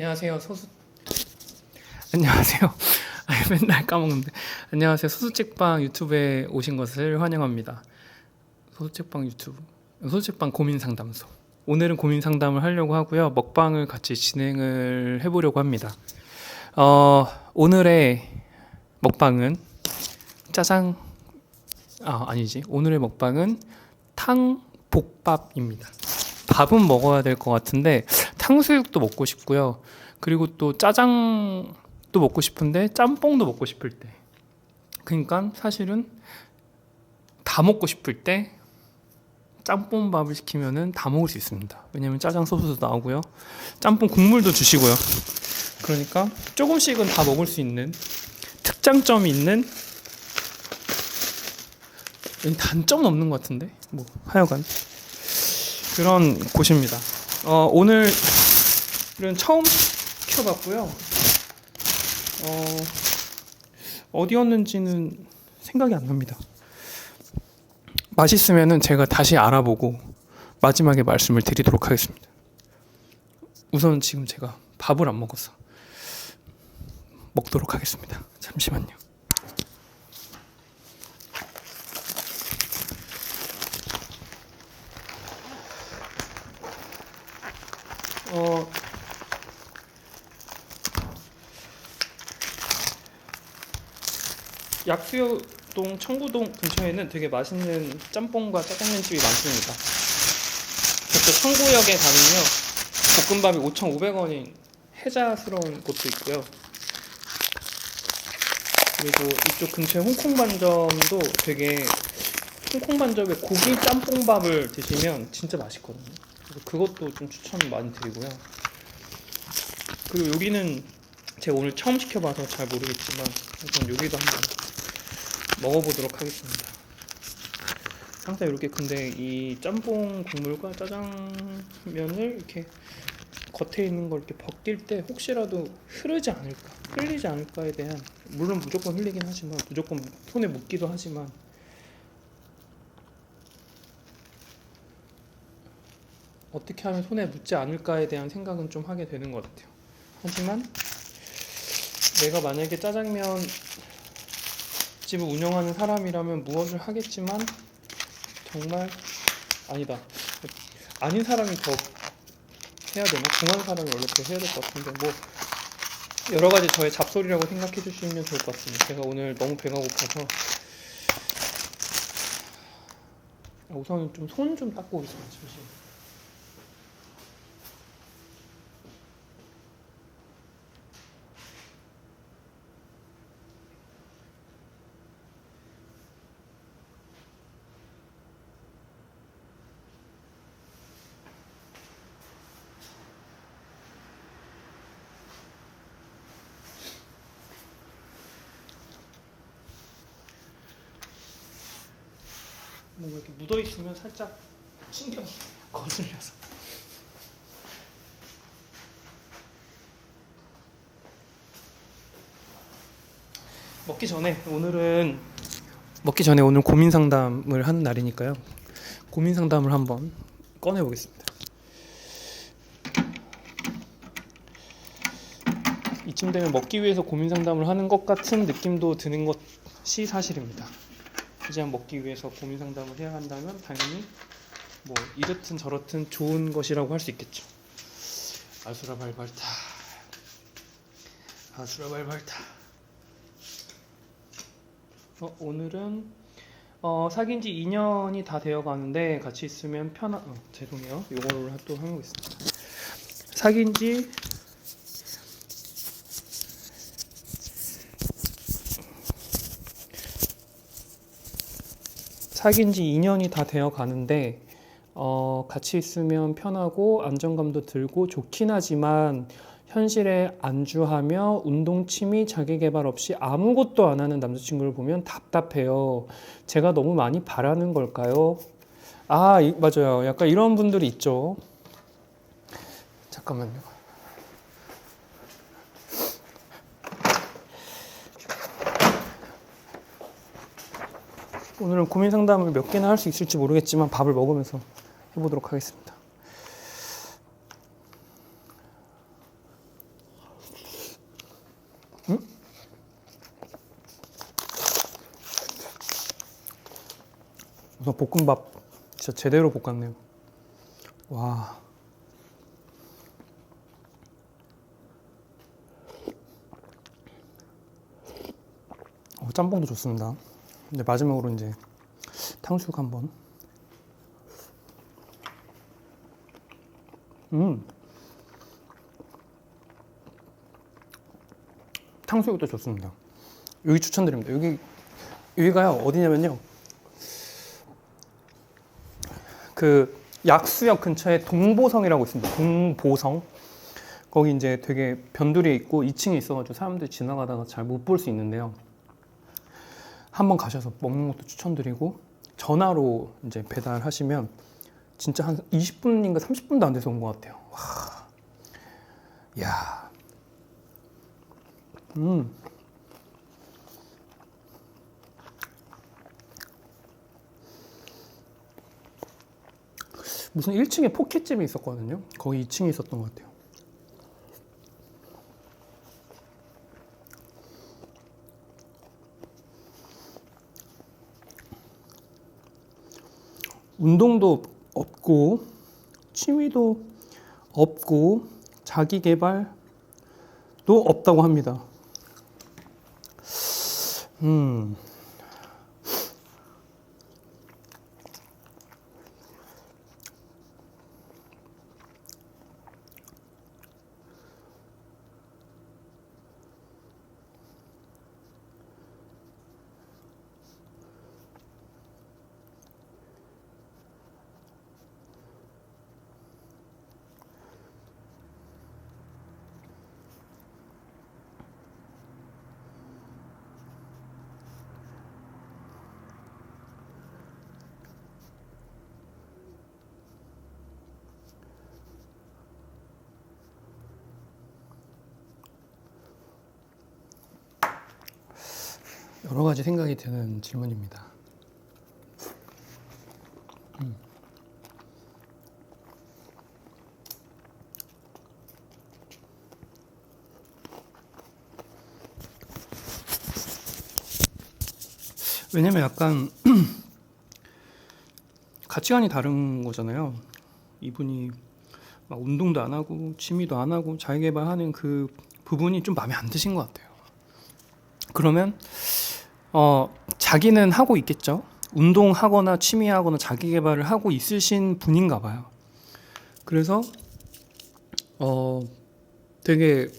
안녕하세요. 안녕하세요. 맨날 까먹는데. 안녕하세요. 소수책방 유튜브에 오신 것을 환영합니다. 소수책방 유튜브. 소수책방 고민 상담소. 오늘은 고민 상담을 하려고 하고요. 먹방을 같이 진행을 해보려고 합니다. 오늘의 먹방은 짜장. 아니지. 오늘의 먹방은 탕복밥입니다. 밥은 먹어야 될 것 같은데 탕수육도 먹고 싶고요. 그리고 또 짜장도 먹고 싶은데 짬뽕도 먹고 싶을 때. 그러니까 사실은 다 먹고 싶을 때 짬뽕밥을 시키면은 다 먹을 수 있습니다. 왜냐면 짜장 소스도 나오고요. 짬뽕 국물도 주시고요. 그러니까 조금씩은 다 먹을 수 있는 특장점이 있는 단점은 없는 것 같은데 뭐 하여간 그런 곳입니다. 오늘은 처음 시켜봤고요. 어디였는지는 생각이 안 납니다. 맛있으면은 제가 다시 알아보고 마지막에 말씀을 드리도록 하겠습니다. 우선 지금 제가 밥을 안 먹어서 먹도록 하겠습니다. 잠시만요. 약수동 청구동 근처에는 되게 맛있는 짬뽕과 짜장면집이 많습니다. 그래서 청구역에 가면요 볶음밥이 5,500원인 혜자스러운 곳도 있고요. 그리고 이쪽 근처에 홍콩반점도 되게 홍콩반점에 고기 짬뽕밥을 드시면 진짜 맛있거든요. 그래서 그것도 좀 추천 많이 드리고요. 그리고 여기는 제가 오늘 처음 시켜봐서 잘 모르겠지만 우선 여기도 한번 먹어보도록 하겠습니다. 항상 이렇게 근데 이 짬뽕 국물과 짜장면을 이렇게 겉에 있는 걸 이렇게 벗길 때 혹시라도 흐르지 않을까, 흘리지 않을까에 대한, 물론 무조건 흘리긴 하지만 무조건 손에 묻기도 하지만 어떻게 하면 손에 묻지 않을까에 대한 생각은 좀 하게 되는 것 같아요. 하지만 내가 만약에 짜장면 집을 운영하는 사람이라면 무엇을 하겠지만 정말 아니다. 아닌 사람이 더 해야 되나? 궁한 사람이 원래 더 해야 될 것 같은데 뭐 여러 가지 저의 잡소리라고 생각해 주시면 좋을 것 같습니다. 제가 오늘 너무 배가 고파서 우선 좀 손 좀 닦고 오겠습니다. 잠시만요. 뭔가 이렇게 묻어 있으면 살짝 신경이 거슬려서. 먹기 전에 오늘 고민 상담을 하는 날이니까요. 고민 상담을 한번 꺼내 보겠습니다. 이쯤 되면 먹기 위해서 고민 상담을 하는 것 같은 느낌도 드는 것이 사실입니다. 하지만 먹기 위해서 고민 상담을 해야 한다면 당연히 뭐 이렇든 저렇든 좋은 것이라고 할 수 있겠죠. 아수라발발타. 오늘은 사귄 지 2년이 다 되어 가는데 같이 있으면 죄송해요. 요거를 또 하고 있습니다. 사귄 지 2년이 다 되어 가는데 같이 있으면 편하고 안정감도 들고 좋긴 하지만 현실에 안주하며 운동, 취미, 자기계발 없이 아무것도 안 하는 남자친구를 보면 답답해요. 제가 너무 많이 바라는 걸까요? 맞아요. 약간 이런 분들이 있죠. 잠깐만요. 오늘은 고민 상담을 몇 개나 할 수 있을지 모르겠지만 밥을 먹으면서 해보도록 하겠습니다. 우선 볶음밥 진짜 제대로 볶았네요. 와. 짬뽕도 좋습니다. 근데 마지막으로 이제 탕수육 한번. 탕수육도 좋습니다. 여기 추천드립니다. 여기가요, 어디냐면요. 그 약수역 근처에 동보성이라고 있습니다. 동보성. 거기 이제 되게 변두리에 있고 2층에 있어가지고 사람들이 지나가다가 잘 못 볼 수 있는데요. 한번 가셔서 먹는 것도 추천드리고, 전화로 이제 배달하시면 진짜 한 20분인가 30분도 안 돼서 온 것 같아요. 와. 야. 무슨 1층에 포켓집이 있었거든요. 거기 2층에 있었던 것 같아요. 운동도 없고 취미도 없고 자기 개발도 없다고 합니다. 여러 가지 생각이 드는 질문입니다. 왜냐면 약간 가치관이 다른 거잖아요. 이분이 막 운동도 안 하고 취미도 안 하고 자기 개발하는 그 부분이 좀 마음에 안 드신 것 같아요. 그러면 자기는 하고 있겠죠. 운동하거나 취미하거나 자기 개발을 하고 있으신 분인가 봐요. 그래서 되게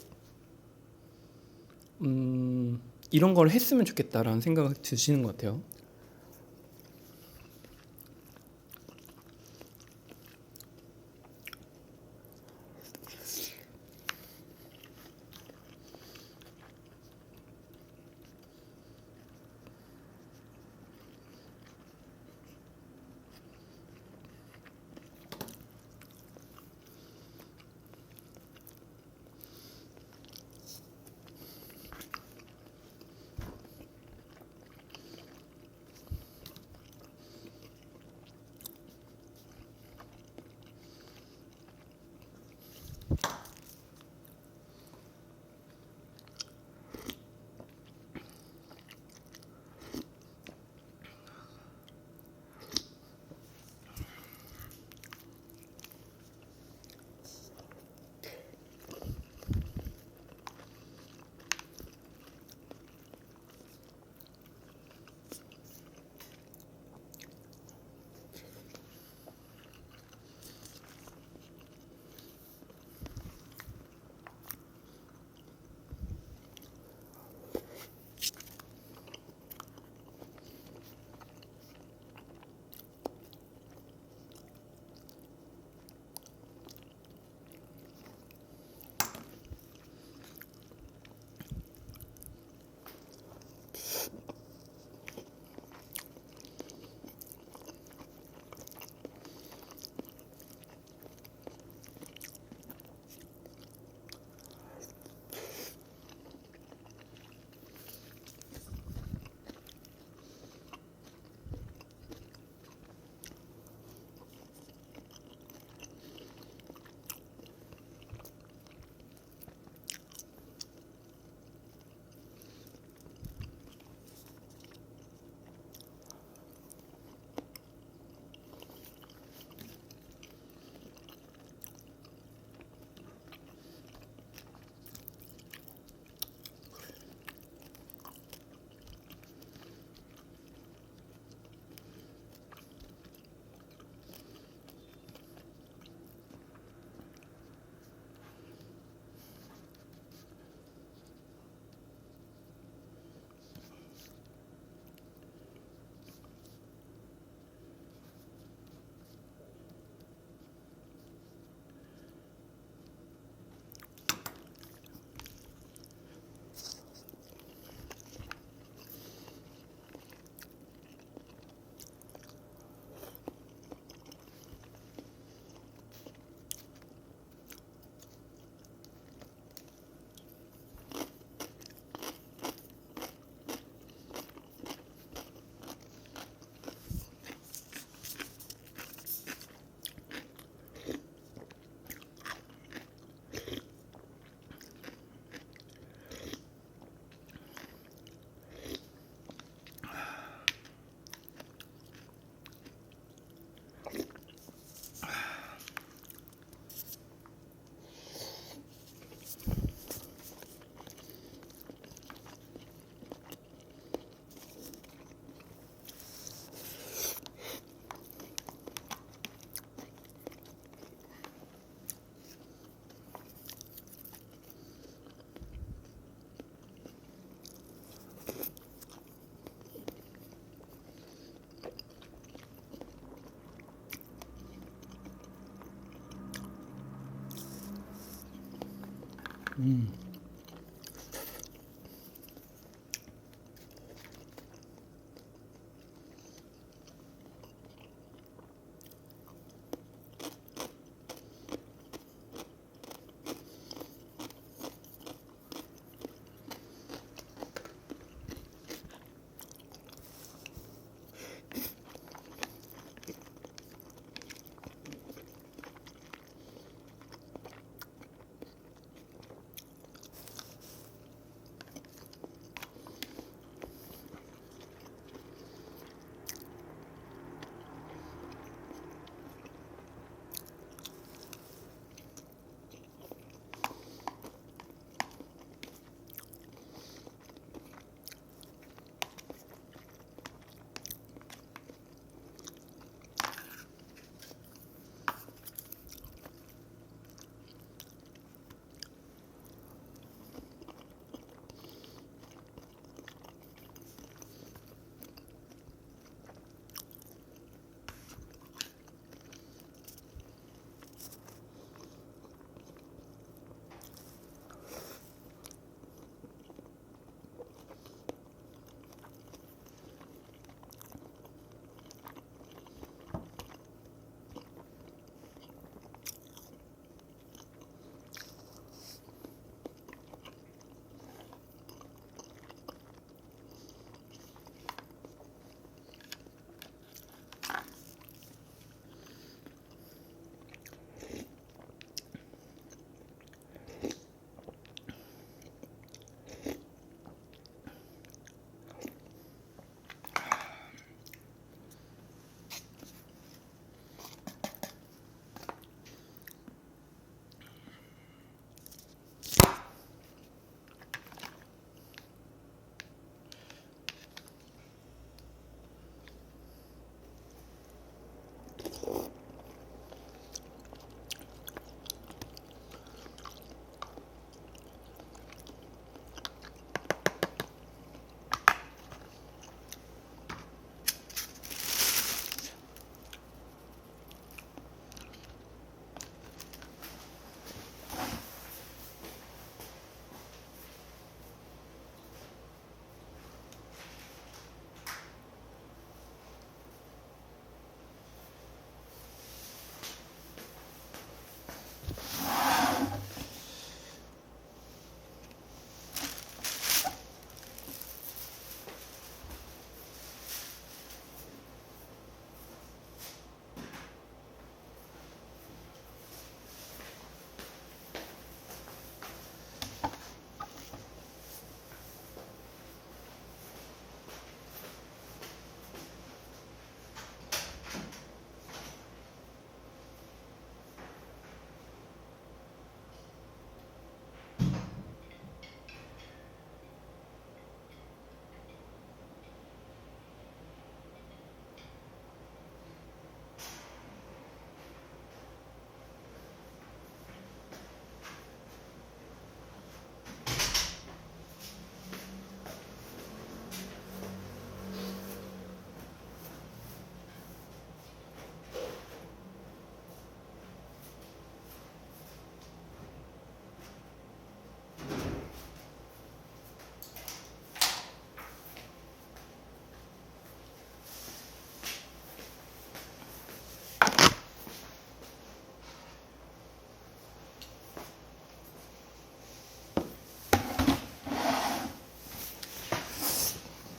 이런 걸 했으면 좋겠다라는 생각이 드시는 것 같아요. 음.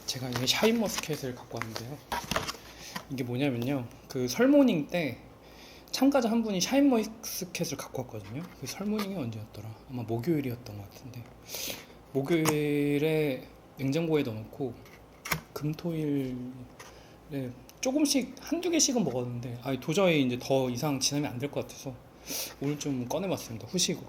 제가 이게 샤인머스켓을 갖고 왔는데요. 이게 뭐냐면요. 그 설모닝 때 참가자 한 분이 샤인머스켓을 갖고 왔거든요. 그 설모닝이 언제였더라? 아마 목요일이었던 것 같은데, 목요일에 냉장고에 넣어놓고 금토일에 조금씩 한두 개씩은 먹었는데, 도저히 이제 더 이상 지나면 안 될 것 같아서 오늘 좀 꺼내봤습니다. 후식으로.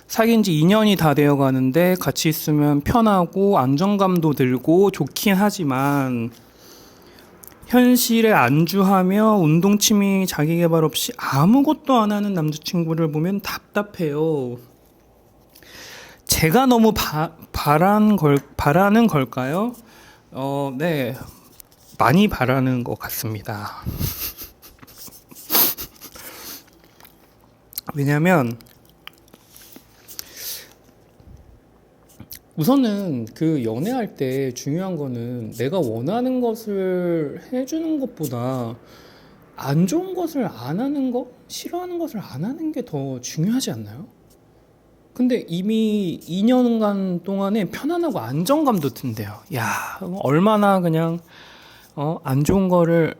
사귄 지 2년이 다 되어 가는데 같이 있으면 편하고 안정감도 들고 좋긴 하지만 현실에 안주하며 운동 취미 자기 개발 없이 아무것도 안 하는 남자친구를 보면 답답해요. 제가 너무 바라는 걸까요? 네. 많이 바라는 것 같습니다. 왜냐면 우선은 그 연애할 때 중요한 거는 내가 원하는 것을 해주는 것보다 안 좋은 것을 안 하는 거, 싫어하는 것을 안 하는 게 더 중요하지 않나요? 근데 이미 2년간 동안에 편안하고 안정감도 든대요. 야, 얼마나 그냥 안 좋은 거를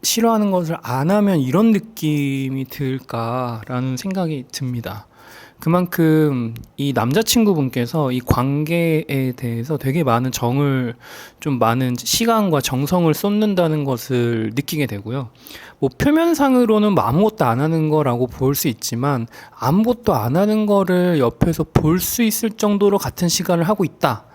싫어하는 것을 안 하면 이런 느낌이 들까라는 생각이 듭니다. 그만큼 이 남자친구분께서 이 관계에 대해서 되게 많은 좀 많은 시간과 정성을 쏟는다는 것을 느끼게 되고요. 뭐 표면상으로는 뭐 아무것도 안 하는 거라고 볼 수 있지만 아무것도 안 하는 거를 옆에서 볼 수 있을 정도로 같은 시간을 하고 있다.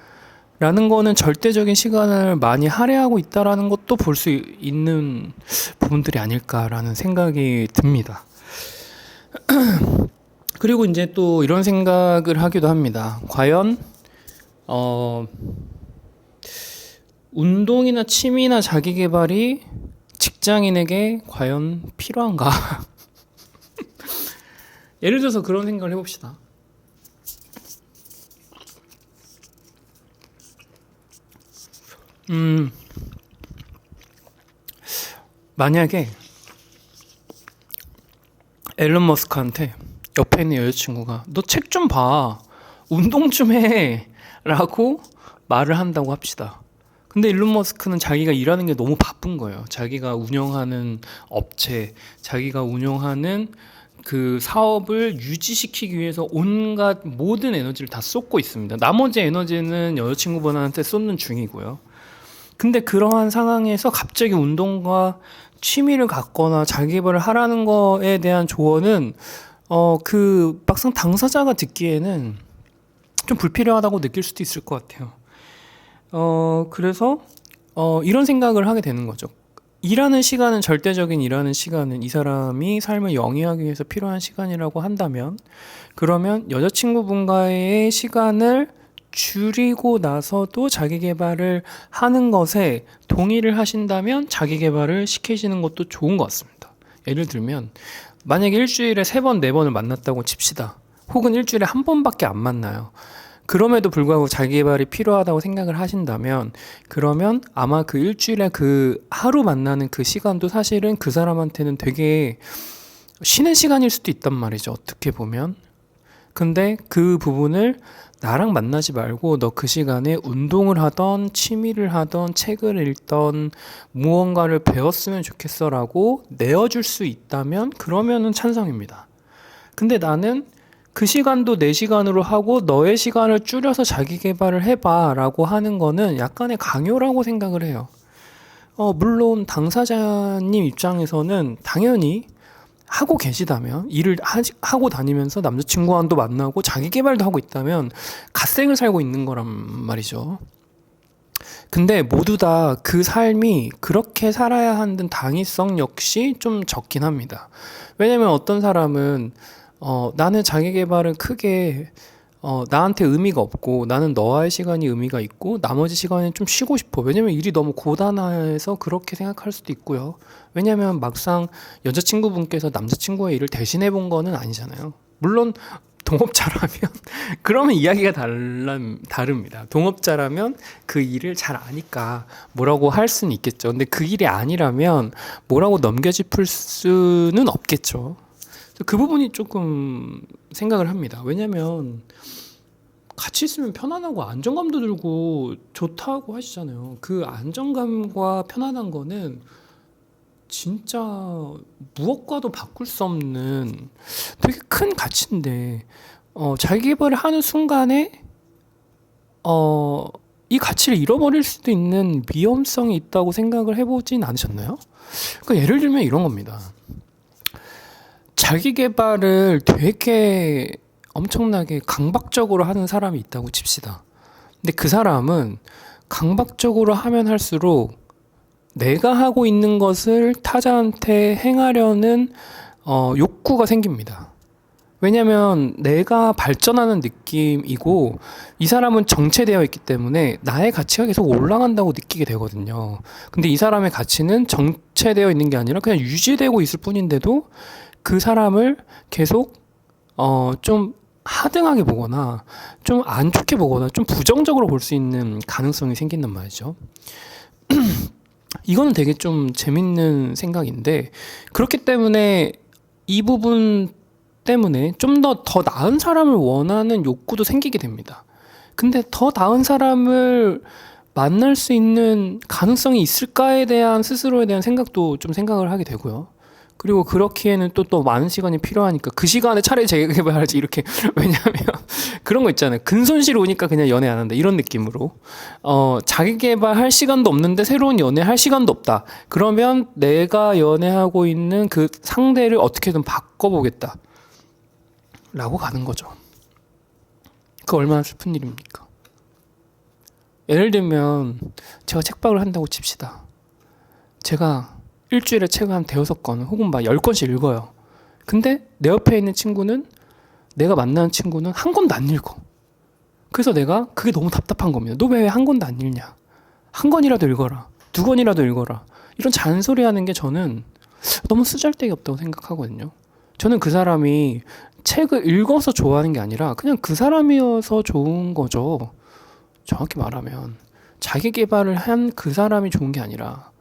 라는 거는 절대적인 시간을 많이 할애하고 있다라는 것도 볼 수 있는 부분들이 아닐까라는 생각이 듭니다. 그리고 이제 또 이런 생각을 하기도 합니다. 과연 운동이나 취미나 자기 개발이 직장인에게 과연 필요한가? 예를 들어서 그런 생각을 해봅시다. 만약에 앨런 머스크한테 옆에 있는 여자친구가 너 책 좀 봐, 운동 좀 해 라고 말을 한다고 합시다. 근데 일론 머스크는 자기가 일하는 게 너무 바쁜 거예요. 자기가 운영하는 업체, 자기가 운영하는 그 사업을 유지시키기 위해서 온갖 모든 에너지를 다 쏟고 있습니다. 나머지 에너지는 여자친구분한테 쏟는 중이고요. 근데 그러한 상황에서 갑자기 운동과 취미를 갖거나 자기 개발을 하라는 거에 대한 조언은 그 막상 당사자가 듣기에는 좀 불필요하다고 느낄 수도 있을 것 같아요. 그래서 이런 생각을 하게 되는 거죠. 일하는 시간은 절대적인 일하는 시간은 이 사람이 삶을 영위하기 위해서 필요한 시간이라고 한다면 그러면 여자친구분과의 시간을 줄이고 나서도 자기 개발을 하는 것에 동의를 하신다면 자기 개발을 시키시는 것도 좋은 것 같습니다. 예를 들면 만약에 일주일에 3번, 4번을 만났다고 칩시다. 혹은 일주일에 1번밖에 안 만나요. 그럼에도 불구하고 자기 개발이 필요하다고 생각을 하신다면 그러면 아마 그 일주일에 그 하루 만나는 그 시간도 사실은 그 사람한테는 되게 쉬는 시간일 수도 있단 말이죠. 어떻게 보면. 근데 그 부분을 나랑 만나지 말고 너 그 시간에 운동을 하던 취미를 하던 책을 읽던 무언가를 배웠으면 좋겠어 라고 내어줄 수 있다면 그러면은 찬성입니다. 근데 나는 그 시간도 내 시간으로 하고 너의 시간을 줄여서 자기 개발을 해봐 라고 하는 거는 약간의 강요라고 생각을 해요. 물론 당사자님 입장에서는 당연히 하고 계시다면 일을 하고 다니면서 남자친구와도 만나고 자기 개발도 하고 있다면 갓생을 살고 있는 거란 말이죠. 근데 모두 다 그 삶이 그렇게 살아야 하는 당위성 역시 좀 적긴 합니다. 왜냐면 어떤 사람은 나는 자기 개발은 크게 나한테 의미가 없고 나는 너와의 시간이 의미가 있고 나머지 시간은 좀 쉬고 싶어. 왜냐면 일이 너무 고단해서 그렇게 생각할 수도 있고요. 왜냐면 막상 여자친구분께서 남자친구의 일을 대신해 본 거는 아니잖아요. 물론 동업자라면 그러면 이야기가 다릅니다. 동업자라면 그 일을 잘 아니까 뭐라고 할 수는 있겠죠. 근데 그 일이 아니라면 뭐라고 넘겨짚을 수는 없겠죠. 그 부분이 조금 생각을 합니다. 왜냐면 같이 있으면 편안하고 안정감도 들고 좋다고 하시잖아요. 그 안정감과 편안한 거는 진짜 무엇과도 바꿀 수 없는 되게 큰 가치인데 자기 개발을 하는 순간에 이 가치를 잃어버릴 수도 있는 위험성이 있다고 생각을 해보진 않으셨나요? 그러니까 예를 들면 이런 겁니다. 자기 개발을 되게 엄청나게 강박적으로 하는 사람이 있다고 칩시다. 근데 그 사람은 강박적으로 하면 할수록 내가 하고 있는 것을 타자한테 행하려는 욕구가 생깁니다. 왜냐면 내가 발전하는 느낌이고 이 사람은 정체되어 있기 때문에 나의 가치가 계속 올라간다고 느끼게 되거든요. 근데 이 사람의 가치는 정체되어 있는 게 아니라 그냥 유지되고 있을 뿐인데도 그 사람을 계속 좀 하등하게 보거나 좀 안 좋게 보거나 좀 부정적으로 볼 수 있는 가능성이 생긴단 말이죠. 이거는 되게 좀 재밌는 생각인데, 그렇기 때문에 이 부분 때문에 좀 더 나은 사람을 원하는 욕구도 생기게 됩니다. 근데 더 나은 사람을 만날 수 있는 가능성이 있을까에 대한 스스로에 대한 생각도 좀 생각을 하게 되고요. 그리고 그렇기에는 또 많은 시간이 필요하니까 그 시간에 차라리 재개발하지 이렇게 왜냐하면 그런 거 있잖아요. 근손실 오니까 그냥 연애 안 한다 이런 느낌으로 자기 개발할 시간도 없는데 새로운 연애할 시간도 없다. 그러면 내가 연애하고 있는 그 상대를 어떻게든 바꿔보겠다 라고 가는 거죠. 그 얼마나 슬픈 일입니까? 예를 들면 제가 책방을 한다고 칩시다. 제가 일주일에 책을 한 대여섯 권 혹은 막 10권씩 읽어요. 근데 내 옆에 있는 친구는, 내가 만나는 친구는 한 권도 안 읽어. 그래서 내가 그게 너무 답답한 겁니다. 너 왜 한 권도 안 읽냐? 한 권이라도 읽어라. 두 권이라도 읽어라. 이런 잔소리 하는 게 저는 너무 쓰잘데기 없다고 생각하거든요. 저는 그 사람이 책을 읽어서 좋아하는 게 아니라 그냥 그 사람이어서 좋은 거죠. 정확히 말하면 자기 개발을 한 그 사람이 좋은 게 아니라.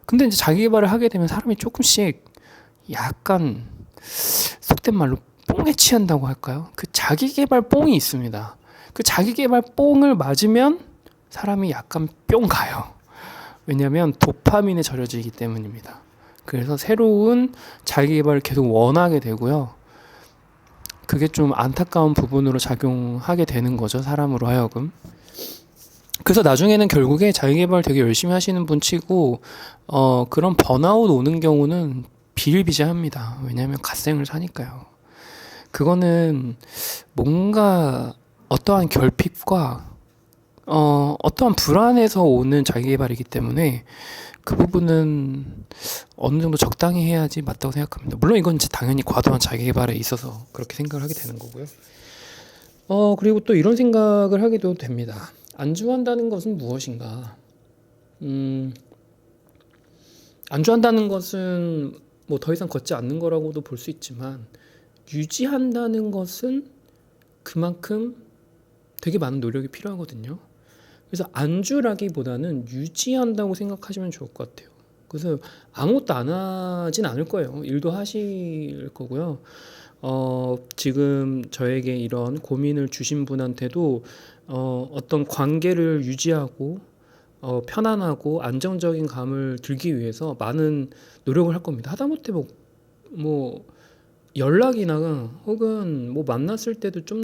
근데 이제 자기 개발을 하게 되면 사람이 조금씩 약간 속된 말로 뽕에 취한다고 할까요? 그 자기 개발 뽕이 있습니다. 그 자기 개발 뽕을 맞으면 사람이 약간 뿅 가요. 왜냐하면 도파민에 절여지기 때문입니다. 그래서 새로운 자기 개발을 계속 원하게 되고요. 그게 좀 안타까운 부분으로 작용하게 되는 거죠. 사람으로 하여금. 그래서 나중에는 결국에 자기개발 되게 열심히 하시는 분 치고 그런 번아웃 오는 경우는 비일비재합니다. 왜냐하면 갓생을 사니까요. 그거는 뭔가 어떠한 결핍과 어떠한 불안에서 오는 자기개발이기 때문에 그 부분은 어느 정도 적당히 해야지 맞다고 생각합니다. 물론 이건 당연히 과도한 자기개발에 있어서 그렇게 생각을 하게 되는 거고요. 그리고 또 이런 생각을 하게도 됩니다. 안주한다는 것은 무엇인가? 안주한다는 것은 뭐 더 이상 걷지 않는 거라고도 볼 수 있지만, 유지한다는 것은 그만큼 되게 많은 노력이 필요하거든요. 그래서 안주라기보다는 유지한다고 생각하시면 좋을 것 같아요. 그래서 아무것도 안 하진 않을 거예요. 일도 하실 거고요. 지금 저에게 이런 고민을 주신 분한테도 어떤 관계를 유지하고 편안하고 안정적인 감을 들기 위해서 많은 노력을 할 겁니다. 하다못해 뭐 연락이나 혹은 뭐 만났을 때도 좀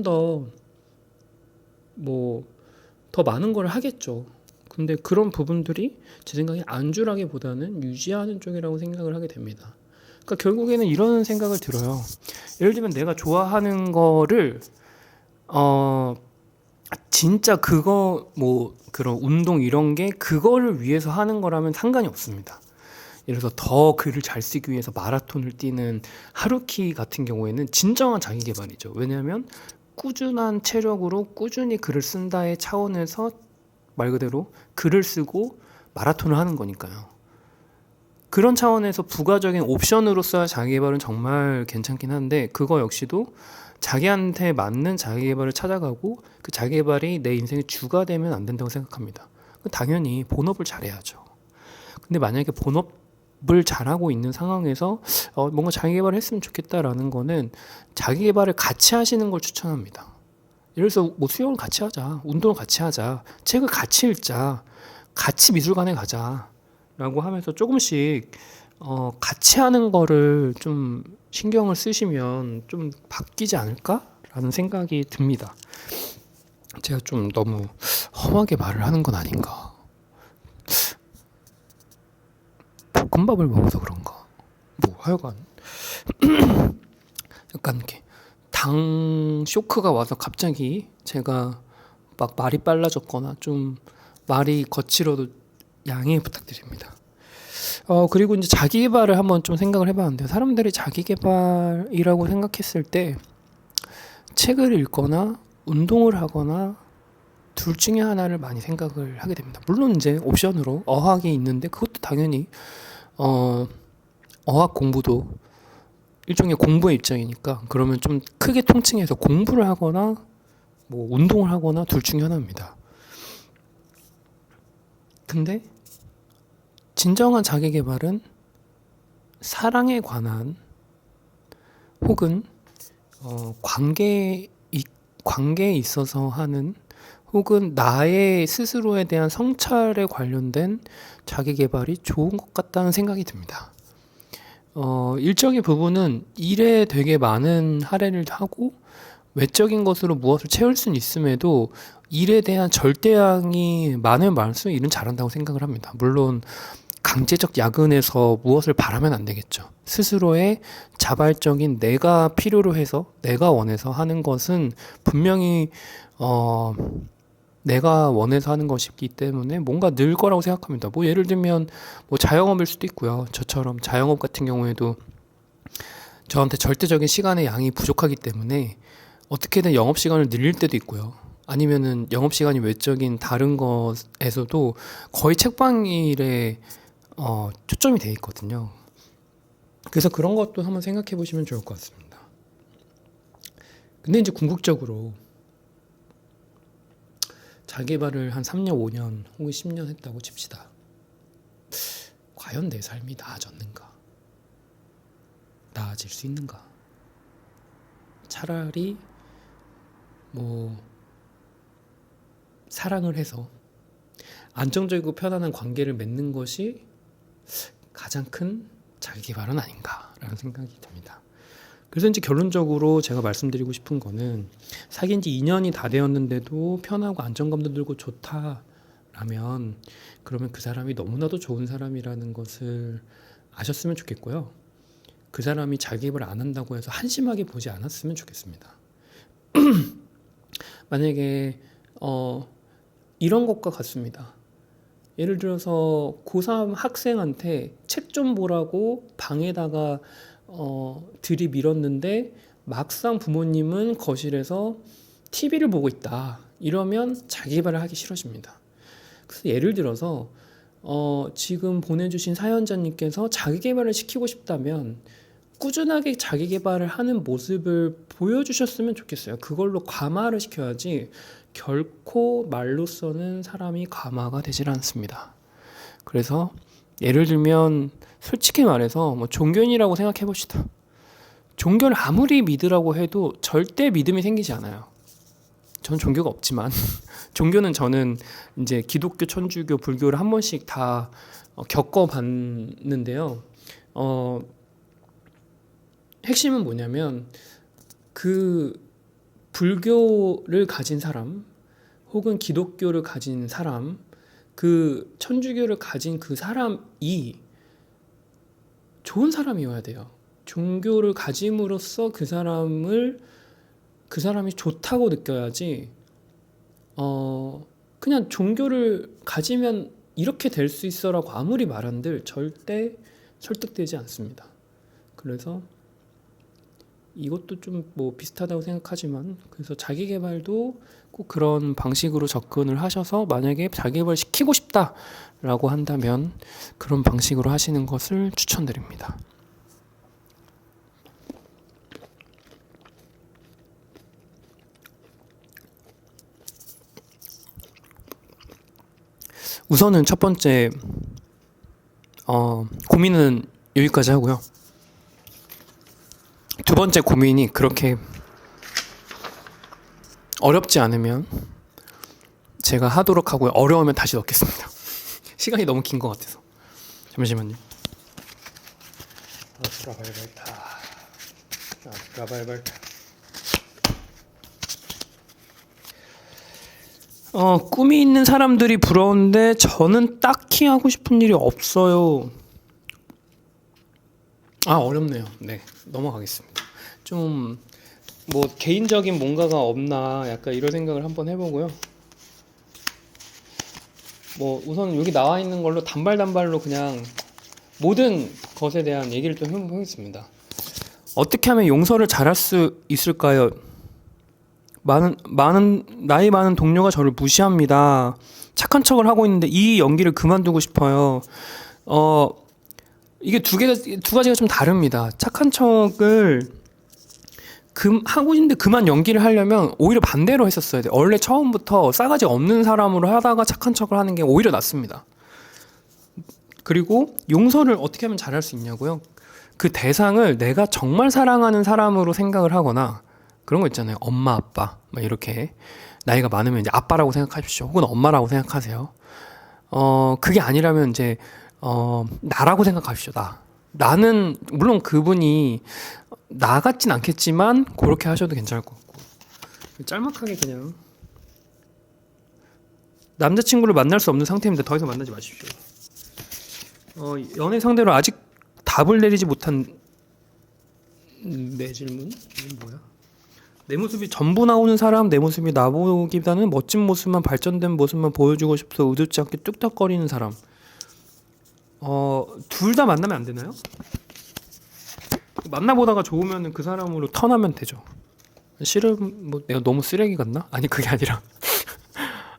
더 많은 걸 하겠죠. 근데 그런 부분들이 제 생각에 안주라기보다는 유지하는 쪽이라고 생각을 하게 됩니다. 그러니까 결국에는 이런 생각을 들어요. 예를 들면 내가 좋아하는 거를 진짜 그거 뭐 그런 운동 이런 게 그거를 위해서 하는 거라면 상관이 없습니다. 예를 들어서 더 글을 잘 쓰기 위해서 마라톤을 뛰는 하루키 같은 경우에는 진정한 자기 개발이죠. 왜냐하면 꾸준한 체력으로 꾸준히 글을 쓴다의 차원에서 말 그대로 글을 쓰고 마라톤을 하는 거니까요. 그런 차원에서 부가적인 옵션으로서 자기 개발은 정말 괜찮긴 한데, 그거 역시도 자기한테 맞는 자기 개발을 찾아가고 그 자기 개발이 내 인생의 주가 되면 안 된다고 생각합니다. 당연히 본업을 잘해야죠. 근데 만약에 본업을 잘하고 있는 상황에서 뭔가 자기 개발을 했으면 좋겠다라는 거는 자기 개발을 같이 하시는 걸 추천합니다. 예를 들어서 뭐 수영을 같이 하자, 운동을 같이 하자, 책을 같이 읽자, 같이 미술관에 가자 라고 하면서 조금씩 같이 하는 거를 좀 신경을 쓰시면 좀 바뀌지 않을까라는 생각이 듭니다. 제가 좀 너무 험하게 말을 하는 건 아닌가. 볶음밥을 먹어서 그런가. 뭐 하여간 약간 이렇게 당 쇼크가 와서 갑자기 제가 막 말이 빨라졌거나 좀 말이 거칠어도 양해 부탁드립니다. 그리고 이제 자기 개발을 한번 좀 생각을 해봤는데요. 사람들이 자기 개발이라고 생각했을 때 책을 읽거나 운동을 하거나 둘 중에 하나를 많이 생각을 하게 됩니다. 물론 이제 옵션으로 어학이 있는데 그것도 당연히 어학 공부도 일종의 공부의 입장이니까 그러면 좀 크게 통칭해서 공부를 하거나 뭐 운동을 하거나 둘 중에 하나입니다. 근데 진정한 자기 개발은 사랑에 관한 혹은 관계에 있어서 하는 혹은 나의 스스로에 대한 성찰에 관련된 자기 개발이 좋은 것 같다는 생각이 듭니다. 일정의 부분은 일에 되게 많은 할애를 하고 외적인 것으로 무엇을 채울 수는 있음에도 일에 대한 절대량이 많으면 많을수록 일은 잘한다고 생각을 합니다. 물론 강제적 야근에서 무엇을 바라면 안 되겠죠. 스스로의 자발적인 내가 필요로 해서 내가 원해서 하는 것은 분명히 내가 원해서 하는 것이기 때문에 뭔가 늘 거라고 생각합니다. 뭐 예를 들면 뭐 자영업일 수도 있고요. 저처럼 자영업 같은 경우에도 저한테 절대적인 시간의 양이 부족하기 때문에 어떻게든 영업 시간을 늘릴 때도 있고요. 아니면은 영업 시간이 외적인 다른 것에서도 거의 책방 일에 초점이 돼 있거든요. 그래서 그런 것도 한번 생각해 보시면 좋을 것 같습니다. 근데 이제 궁극적으로 자기 개발을 한 3년, 5년 혹은 10년 했다고 칩시다. 과연 내 삶이 나아졌는가? 나아질 수 있는가? 차라리 뭐 사랑을 해서 안정적이고 편안한 관계를 맺는 것이 가장 큰 자기 개발은 아닌가라는 생각이 듭니다. 그래서 이제 결론적으로 제가 말씀드리고 싶은 거는 사귄 지 2년이 다 되었는데도 편하고 안정감도 들고 좋다라면 그러면 그 사람이 너무나도 좋은 사람이라는 것을 아셨으면 좋겠고요. 그 사람이 자기 개발 안 한다고 해서 한심하게 보지 않았으면 좋겠습니다. 만약에 이런 것과 같습니다. 예를 들어서 고3 학생한테 책 좀 보라고 방에다가 들이밀었는데 막상 부모님은 거실에서 TV를 보고 있다. 이러면 자기 개발을 하기 싫어집니다. 그래서 예를 들어서 지금 보내주신 사연자님께서 자기 개발을 시키고 싶다면 꾸준하게 자기 개발을 하는 모습을 보여주셨으면 좋겠어요. 그걸로 감화를 시켜야지 결코 말로서는 사람이 감화가 되질 않습니다. 그래서 예를 들면 솔직히 말해서 뭐 종교인이라고 생각해 봅시다. 종교를 아무리 믿으라고 해도 절대 믿음이 생기지 않아요. 저는 종교가 없지만 종교는 저는 이제 기독교, 천주교, 불교를 한 번씩 다 겪어봤는데요. 핵심은 뭐냐면 그 불교를 가진 사람 혹은 기독교를 가진 사람 그 천주교를 가진 그 사람이 좋은 사람이어야 돼요. 종교를 가짐으로써 그 사람이 좋다고 느껴야지 그냥 종교를 가지면 이렇게 될 수 있어라고 아무리 말한들 절대 설득되지 않습니다. 그래서 이것도 좀 뭐 비슷하다고 생각하지만 그래서 자기 개발도 꼭 그런 방식으로 접근을 하셔서 만약에 자기 개발 시키고 싶다라고 한다면 그런 방식으로 하시는 것을 추천드립니다. 우선은 첫 번째 고민은 여기까지 하고요. 두 번째 고민이 그렇게 어렵지 않으면 제가 하도록 하고요. 어려우면 다시 넣겠습니다. 시간이 너무 긴 것 같아서. 잠시만요. 꿈이 있는 사람들이 부러운데 저는 딱히 하고 싶은 일이 없어요. 어렵네요. 네, 넘어가겠습니다. 좀 뭐 개인적인 뭔가가 없나 약간 이런 생각을 한번 해보고요. 뭐 우선 여기 나와 있는 걸로 단발단발로 그냥 모든 것에 대한 얘기를 좀 해보겠습니다. 어떻게 하면 용서를 잘할 수 있을까요? 나이 많은 동료가 저를 무시합니다. 착한 척을 하고 있는데 이 연기를 그만두고 싶어요. 이게 두 가지가 좀 다릅니다. 착한 척을 하고 있는데 그만 연기를 하려면 오히려 반대로 했었어야 돼요. 원래 처음부터 싸가지 없는 사람으로 하다가 착한 척을 하는 게 오히려 낫습니다. 그리고 용서를 어떻게 하면 잘할 수 있냐고요? 그 대상을 내가 정말 사랑하는 사람으로 생각을 하거나 그런 거 있잖아요. 엄마, 아빠 막 이렇게 나이가 많으면 이제 아빠라고 생각하십시오. 혹은 엄마라고 생각하세요. 그게 아니라면 이제 나라고 생각하십시오. 나는 물론 그분이 나 같진 않겠지만 그렇게 하셔도 괜찮을 것 같고 짤막하게 그냥 남자친구를 만날 수 없는 상태입니다. 더 이상 만나지 마십시오. 연애 상대로 아직 답을 내리지 못한 내 질문? 이게 뭐야? 내 모습이 전부 나오는 사람, 내 모습이 나보기보다는 멋진 모습만 발전된 모습만 보여주고 싶어서 의도치 않게 뚝딱거리는 사람. 둘 다 만나면 안 되나요? 만나보다가 좋으면 그 사람으로 턴하면 되죠. 싫음 뭐 내가 너무 쓰레기 같나? 아니 그게 아니라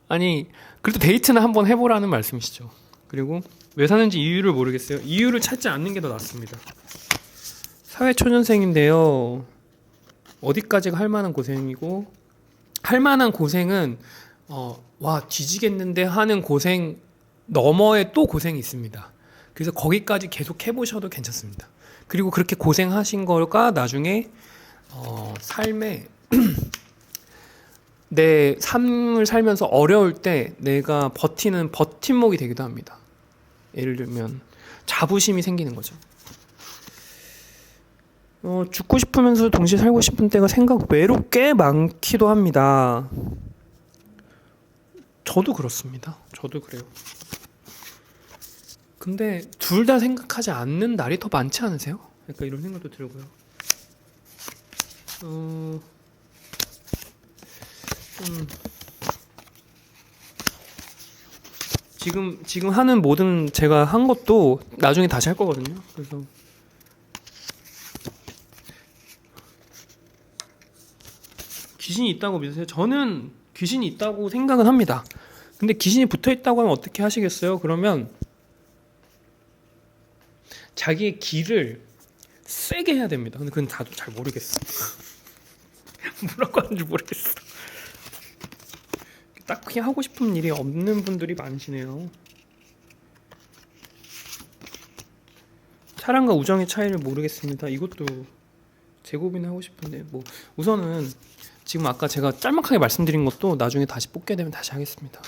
아니 그래도 데이트는 한번 해보라는 말씀이시죠. 그리고 왜 사는지 이유를 모르겠어요. 이유를 찾지 않는 게 더 낫습니다. 사회초년생인데요. 어디까지가 할 만한 고생이고 할 만한 고생은 와 뒤지겠는데 하는 고생 너머에 또 고생이 있습니다. 그래서 거기까지 계속 해보셔도 괜찮습니다. 그리고 그렇게 고생하신 거가 나중에 삶에 내 삶을 살면서 어려울 때 내가 버티는 버팀목이 되기도 합니다. 예를 들면 자부심이 생기는 거죠. 죽고 싶으면서 동시에 살고 싶은 때가 생각 외로 꽤 많기도 합니다. 저도 그렇습니다. 저도 그래요. 근데 둘 다 생각하지 않는 날이 더 많지 않으세요? 약간 이런 생각도 들고요. 지금 하는 모든 제가 한 것도 나중에 다시 할 거거든요. 그래서 귀신이 있다고 믿으세요? 저는 귀신이 있다고 생각은 합니다. 근데 귀신이 붙어 있다고 하면 어떻게 하시겠어요? 그러면 자기의 기를 세게 해야 됩니다. 근데 그건 다도 잘 모르겠어. 뭐라고 하는지 모르겠어. 딱히 하고 싶은 일이 없는 분들이 많으시네요. 사랑과 우정의 차이를 모르겠습니다. 이것도 재고민을 하고 싶은데 뭐 우선은 지금 아까 제가 짤막하게 말씀드린 것도 나중에 다시 뽑게 되면 다시 하겠습니다.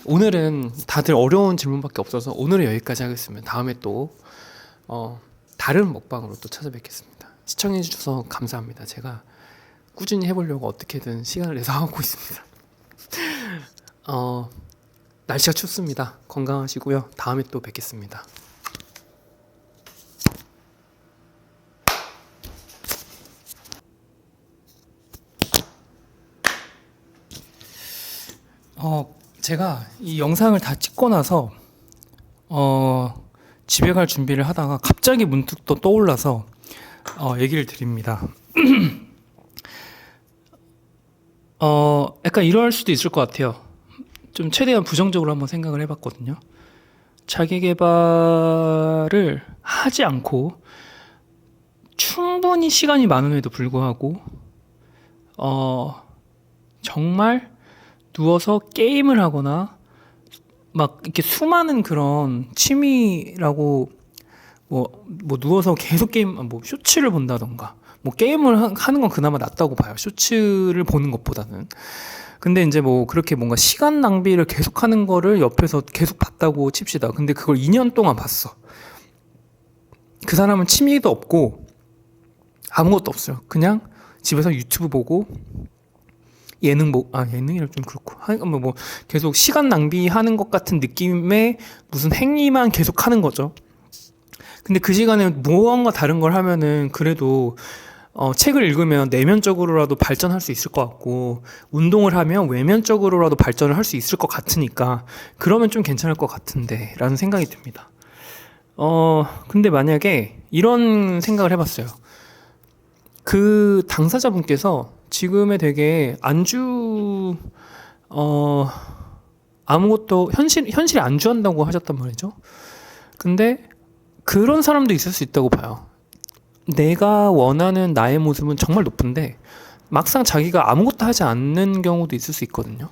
오늘은 다들 어려운 질문밖에 없어서 오늘은 여기까지 하겠습니다. 다음에 또 다른 먹방으로 또 찾아뵙겠습니다. 시청해 주셔서 감사합니다. 제가 꾸준히 해보려고 어떻게든 시간을 내서 하고 있습니다. 날씨가 춥습니다. 건강하시고요. 다음에 또 뵙겠습니다. 제가 이 영상을 다 찍고 나서 집에 갈 준비를 하다가 갑자기 문득 또 떠올라서 얘기를 드립니다. 약간 이럴 수도 있을 것 같아요. 좀 최대한 부정적으로 한번 생각을 해봤거든요. 자기 개발을 하지 않고 충분히 시간이 많음에도 불구하고 정말 누워서 게임을 하거나 막 이렇게 수많은 그런 취미라고 뭐 누워서 계속 게임 뭐 쇼츠를 본다던가 뭐 게임을 하는 건 그나마 낫다고 봐요. 쇼츠를 보는 것보다는. 근데 이제 뭐 그렇게 뭔가 시간 낭비를 계속 하는 거를 옆에서 계속 봤다고 칩시다. 근데 그걸 2년 동안 봤어. 그 사람은 취미도 없고 아무것도 없어요. 그냥 집에서 유튜브 보고 예능이라 좀 그렇고 뭐 계속 시간 낭비하는 것 같은 느낌의 무슨 행위만 계속 하는 거죠. 근데 그 시간에 무언가 다른 걸 하면은 그래도 책을 읽으면 내면적으로라도 발전할 수 있을 것 같고 운동을 하면 외면적으로라도 발전을 할 수 있을 것 같으니까 그러면 좀 괜찮을 것 같은데 라는 생각이 듭니다. 근데 만약에 이런 생각을 해봤어요. 그 당사자분께서 지금의 되게 아무것도 현실에 안주한다고 하셨단 말이죠. 근데 그런 사람도 있을 수 있다고 봐요. 내가 원하는 나의 모습은 정말 높은데 막상 자기가 아무것도 하지 않는 경우도 있을 수 있거든요.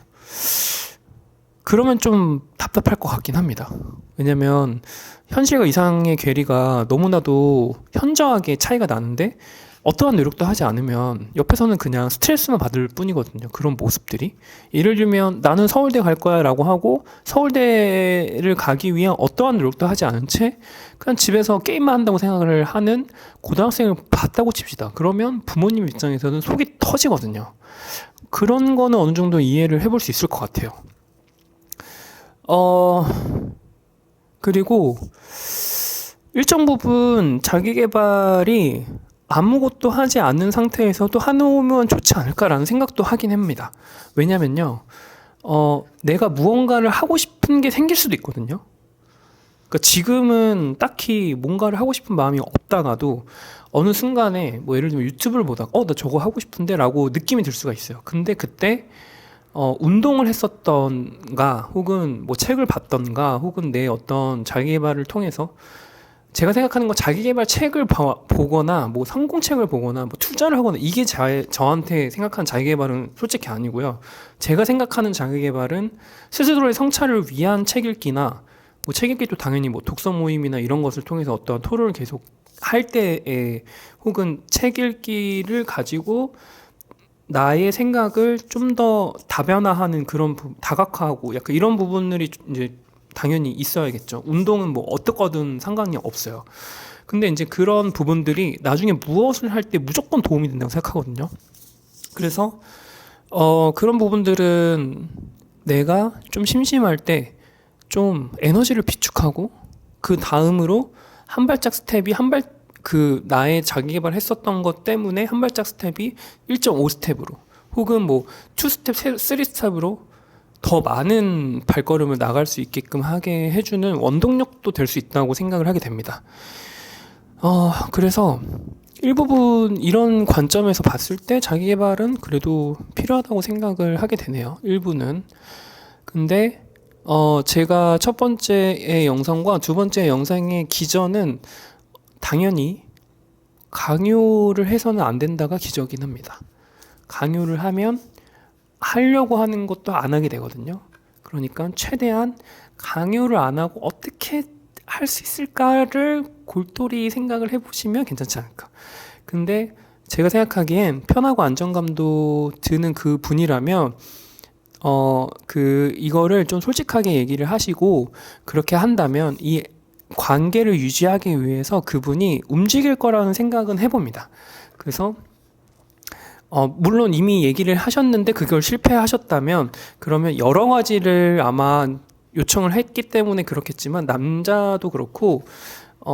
그러면 좀 답답할 것 같긴 합니다. 왜냐면 현실과 이상의 괴리가 너무나도 현저하게 차이가 나는데 어떠한 노력도 하지 않으면 옆에서는 그냥 스트레스만 받을 뿐이거든요. 그런 모습들이. 예를 들면 나는 서울대 갈 거야 라고 하고 서울대를 가기 위한 어떠한 노력도 하지 않은 채 그냥 집에서 게임만 한다고 생각을 하는 고등학생을 봤다고 칩시다. 그러면 부모님 입장에서는 속이 터지거든요. 그런 거는 어느 정도 이해를 해볼 수 있을 것 같아요. 그리고 일정 부분 자기 개발이 아무것도 하지 않는 상태에서도 해놓으면 좋지 않을까라는 생각도 하긴 합니다. 왜냐면요, 내가 무언가를 하고 싶은 게 생길 수도 있거든요. 그러니까 지금은 딱히 뭔가를 하고 싶은 마음이 없다가도 어느 순간에 뭐 예를 들면 유튜브를 보다가 나 저거 하고 싶은데 라고 느낌이 들 수가 있어요. 근데 그때 운동을 했었던가 혹은 뭐 책을 봤던가 혹은 내 어떤 자기개발을 통해서 제가 생각하는 건 자기개발 책을 보거나 뭐 성공책을 보거나 뭐 투자를 하거나 이게 저한테 생각하는 자기개발은 솔직히 아니고요. 제가 생각하는 자기개발은 스스로의 성찰을 위한 책 읽기나 뭐 책 읽기도 당연히 뭐 독서 모임이나 이런 것을 통해서 어떤 토론을 계속 할 때에 혹은 책 읽기를 가지고 나의 생각을 좀 더 다변화하는 그런 다각화하고 약간 이런 부분들이 이제 당연히 있어야겠죠. 운동은 뭐 어떻거든 상관이 없어요. 근데 이제 그런 부분들이 나중에 무엇을 할 때 무조건 도움이 된다고 생각하거든요. 그래서 그런 부분들은 내가 좀 심심할 때 좀 에너지를 비축하고 그 다음으로 한 발짝 스텝이 나의 자기 개발했었던 것 때문에 한 발짝 스텝이 1.5 스텝으로 혹은 뭐 2 스텝, 3 스텝으로 더 많은 발걸음을 나갈 수 있게끔 하게 해주는 원동력도 될 수 있다고 생각을 하게 됩니다. 그래서 일부분 이런 관점에서 봤을 때 자기 개발은 그래도 필요하다고 생각을 하게 되네요. 일부는. 근데 제가 첫 번째의 영상과 두 번째 영상의 기전은 당연히 강요를 해서는 안 된다가 기저긴 합니다. 강요를 하면 하려고 하는 것도 안 하게 되거든요. 그러니까 최대한 강요를 안 하고 어떻게 할 수 있을까를 골똘히 생각을 해보시면 괜찮지 않을까. 근데 제가 생각하기엔 편하고 안정감도 드는 그 분이라면 이거를 좀 솔직하게 얘기를 하시고 그렇게 한다면 이 관계를 유지하기 위해서 그분이 움직일 거라는 생각은 해봅니다. 그래서 물론 이미 얘기를 하셨는데 그걸 실패하셨다면 그러면 여러 가지를 아마 요청을 했기 때문에 그렇겠지만 남자도 그렇고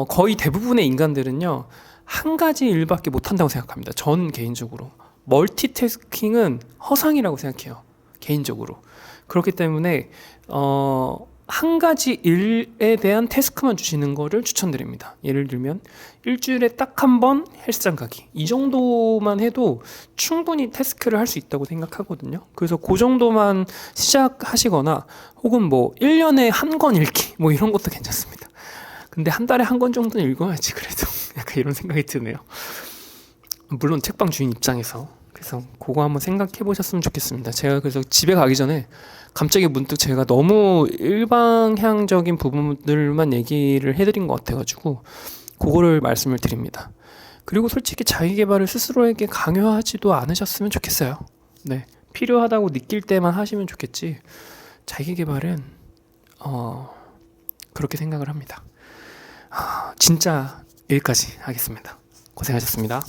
거의 대부분의 인간들은요 한 가지 일밖에 못한다고 생각합니다. 전 개인적으로 멀티태스킹은 허상이라고 생각해요. 개인적으로. 그렇기 때문에 한 가지 일에 대한 태스크만 주시는 거를 추천드립니다. 예를 들면 일주일에 딱 한 번 헬스장 가기 이 정도만 해도 충분히 태스크를 할 수 있다고 생각하거든요. 그래서 그 정도만 시작하시거나 혹은 뭐 1년에 한 권 읽기 뭐 이런 것도 괜찮습니다. 근데 한 달에 한 권 정도는 읽어야지 그래도 약간 이런 생각이 드네요. 물론 책방 주인 입장에서. 그래서 그거 한번 생각해 보셨으면 좋겠습니다. 제가 그래서 집에 가기 전에 갑자기 문득 제가 너무 일방향적인 부분들만 얘기를 해드린 것 같아가지고 그거를 말씀을 드립니다. 그리고 솔직히 자기 개발을 스스로에게 강요하지도 않으셨으면 좋겠어요. 네, 필요하다고 느낄 때만 하시면 좋겠지. 자기 개발은 그렇게 생각을 합니다. 진짜 여기까지 하겠습니다. 고생하셨습니다.